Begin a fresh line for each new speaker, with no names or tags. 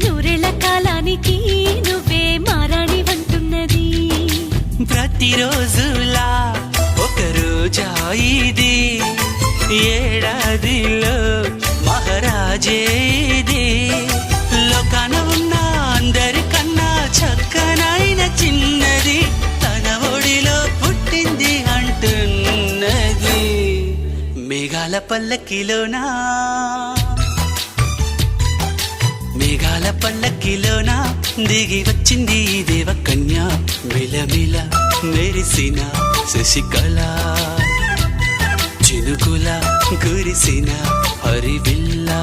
నూరేళ్ల కాలానికి నువ్వే మారాణి వంటున్నది.
ప్రతిరోజులా ఒక రోజా ఇది, ఏడాదిలో మహారాజే ఇది. లోకాన ఉన్న అందరికన్నా చక్కనైన చిన్నది తన ఒడిలో పుట్టింది అంటున్నది. మేఘాల పల్లకిలోనా, మేఘాల పల్లకిలోనా దిగి వచ్చింది దేవకన్య. మిలమిల మెరిసిన శశికళ, చినుకుల కురిసిన హరివిల్లా.